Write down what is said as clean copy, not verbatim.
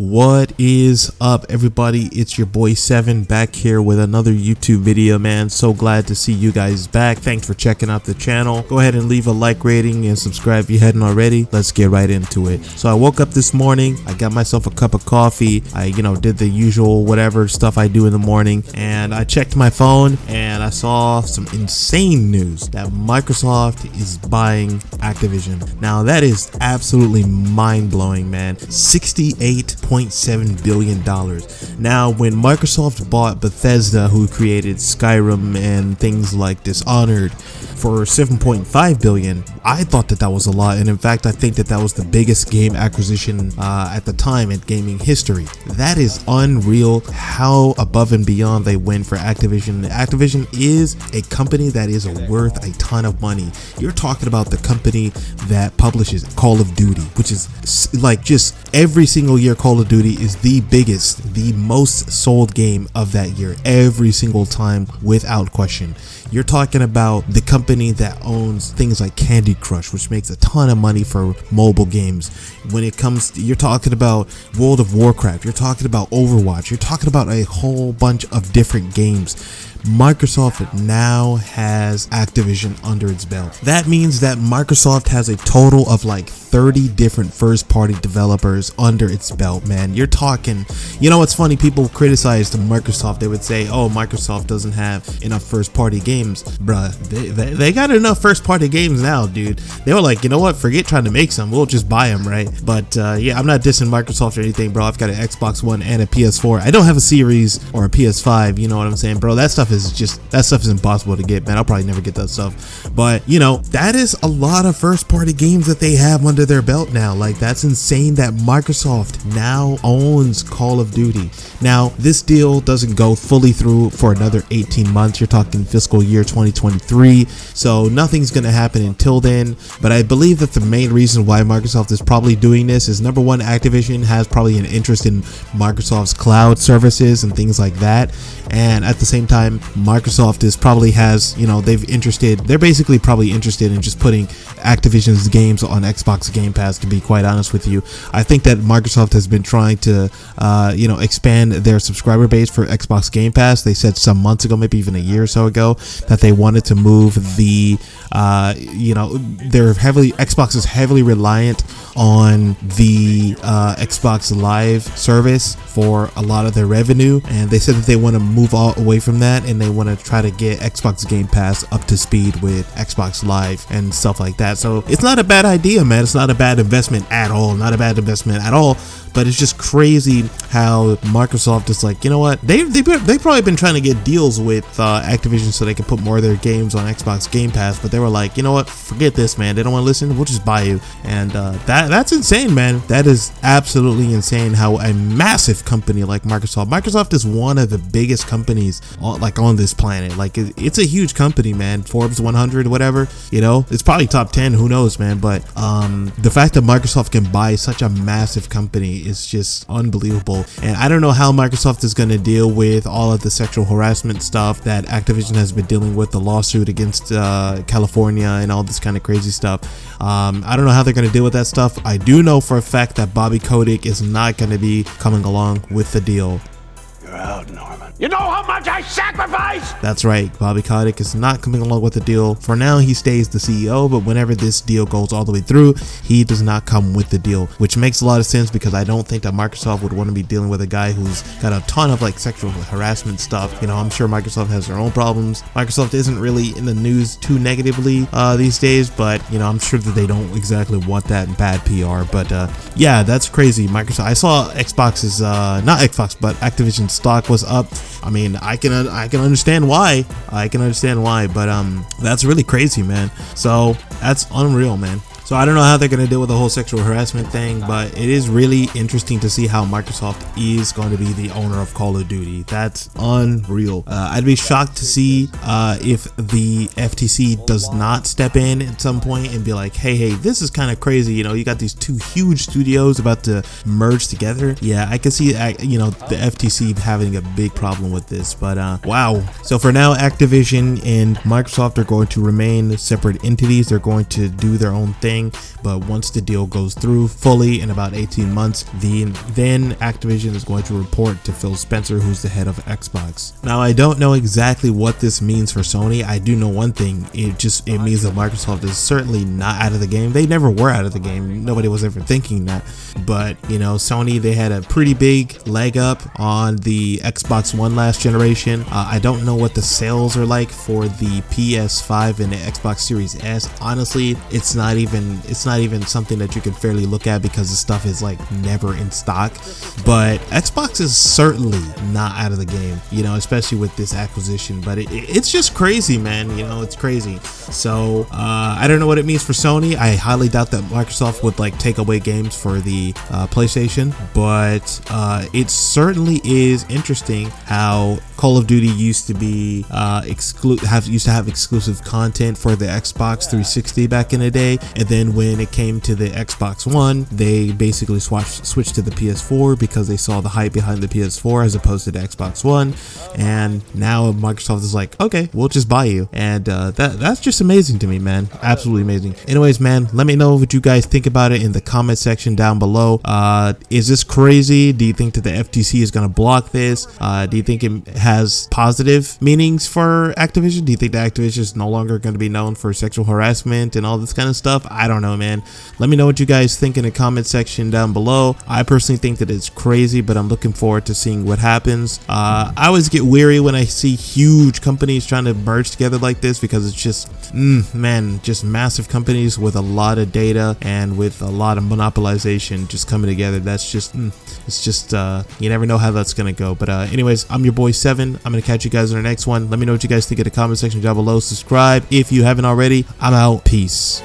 What is up, everybody? It's your boy Seven back here with another YouTube video, man. So glad to see you guys back. Thanks for checking out the channel. Go ahead and leave a like rating and subscribe if you hadn't already. Let's get right into it. So I woke up this morning, I got myself a cup of coffee. I did the usual whatever stuff I do in the morning, and I checked my phone and I saw some insane news that Microsoft is buying Activision. Now that is absolutely mind-blowing, man. $68.7 billion. Now, when Microsoft bought Bethesda, who created Skyrim and things like Dishonored, for $7.5 billion, I thought that was a lot, and in fact I think that was the biggest game acquisition at the time in gaming history. That is unreal how above and beyond they went for Activision. Activision is a company that is worth a ton of money. You're talking about the company that publishes Call of Duty, which is like just every single year Call of Duty is the biggest, the most sold game of that year, every single time without question. You're talking about the company that owns things like Candy Crush, which makes a ton of money for mobile games. When it comes to, you're talking about World of Warcraft, you're talking about Overwatch, you're talking about a whole bunch of different games. Microsoft now has Activision under its belt. That means that Microsoft has a total of like 30 different first-party developers under its belt, man. You're talking, what's funny, people criticize Microsoft. They would say, oh, Microsoft doesn't have enough first-party games. Bruh, they got enough first-party games now, dude. They were like, you know what, forget trying to make some, we'll just buy them, right? But yeah, I'm not dissing Microsoft or anything, bro. I've got an Xbox One and a PS4. I don't have a Series or a PS5, you know what I'm saying, bro? That stuff is impossible to get, man. I'll probably never get that stuff. But that is a lot of first-party games that they have under their belt now. Like, that's insane that Microsoft now owns Call of Duty. Now, this deal doesn't go fully through for another 18 months. You're talking fiscal year 2023, so nothing's gonna happen until then. But I believe that the main reason why Microsoft is probably doing this is, number one, Activision has probably an interest in Microsoft's cloud services and things like that, and at the same time Microsoft is probably has, they're basically probably interested in just putting Activision's games on Xbox Game Pass, to be quite honest with you. I think that Microsoft has been trying to expand their subscriber base for Xbox Game Pass. They said some months ago, maybe even a year or so ago, that they wanted to move the Xbox is heavily reliant on the Xbox Live service for a lot of their revenue, and they said that they want to move away from that, and they want to try to get Xbox Game Pass up to speed with Xbox Live and stuff like that. So it's not a bad idea, man. It's not a bad investment at all. Not a bad investment at all. But it's just crazy how Microsoft is like, you know what? They've probably been trying to get deals with Activision so they can put more of their games on Xbox Game Pass. But they were like, you know what? Forget this, man. They don't want to listen. We'll just buy you. And that's insane, man. That is absolutely insane how a massive company like Microsoft is one of the biggest companies on this planet. Like, it's a huge company, man. Forbes 100, whatever. It's probably top 10. Who knows, man? But the fact that Microsoft can buy such a massive company is just unbelievable. And I don't know how Microsoft is going to deal with all of the sexual harassment stuff that Activision has been dealing with, the lawsuit against California and all this kind of crazy stuff. I don't know how they're going to deal with that stuff. I do know for a fact that Bobby Kotick is not going to be coming along with the deal. You're out, Norman. You know how much I sacrifice? That's right. Bobby Kotick is not coming along with the deal. For now, he stays the CEO, but whenever this deal goes all the way through, he does not come with the deal, which makes a lot of sense because I don't think that Microsoft would want to be dealing with a guy who's got a ton of sexual harassment stuff. I'm sure Microsoft has their own problems. Microsoft isn't really in the news too negatively these days, but I'm sure that they don't exactly want that bad PR. But yeah, that's crazy. Microsoft, I saw Xbox's not Xbox, but Activision stock was up. I mean, I can understand why. But that's really crazy, man. So that's unreal, man. So I don't know how they're going to deal with the whole sexual harassment thing, but it is really interesting to see how Microsoft is going to be the owner of Call of Duty. That's unreal. I'd be shocked to see if the FTC does not step in at some point and be like, hey, this is kind of crazy. You know, you got these two huge studios about to merge together. Yeah, I can see, the FTC having a big problem with this, but wow. So for now, Activision and Microsoft are going to remain separate entities. They're going to do their own thing. But once the deal goes through fully in about 18 months, then Activision is going to report to Phil Spencer, who's the head of Xbox. Now, I don't know exactly what this means for Sony. I do know one thing. It means that Microsoft is certainly not out of the game. They never were out of the game. Nobody was ever thinking that. But, Sony, they had a pretty big leg up on the Xbox One last generation. I don't know what the sales are like for the PS5 and the Xbox Series S. Honestly, it's not even something that you can fairly look at because the stuff is like never in stock. But Xbox is certainly not out of the game, especially with this acquisition. But it's just crazy, man. It's crazy. So I don't know what it means for Sony. I highly doubt that Microsoft would take away games for the PlayStation, but it certainly is interesting how Call of Duty used to be used to have exclusive content for the Xbox 360 back in the day, and then when it came to the Xbox One, they basically switched to the PS4 because they saw the hype behind the PS4 as opposed to the Xbox One. And now Microsoft is like, okay, we'll just buy you, and that's just amazing to me, man. Absolutely amazing. Anyways, man, let me know what you guys think about it in the comment section down below. Is this crazy? Do you think that the FTC is going to block this? Do you think it has positive meanings for Activision? Do you think that Activision is no longer going to be known for sexual harassment and all this kind of stuff? I don't know, man. Let me know what you guys think in the comment section down below. I personally think that it's crazy, but I'm looking forward to seeing what happens. I always get weary when I see huge companies trying to merge together like this because it's just, just massive companies with a lot of data and with a lot of monopolization just coming together. That's just, it's just, you never know how that's going to go. But anyways, I'm your boy 7. I'm going to catch you guys in the next one. Let me know what you guys think in the comment section down below. Subscribe if you haven't already. I'm out. Peace.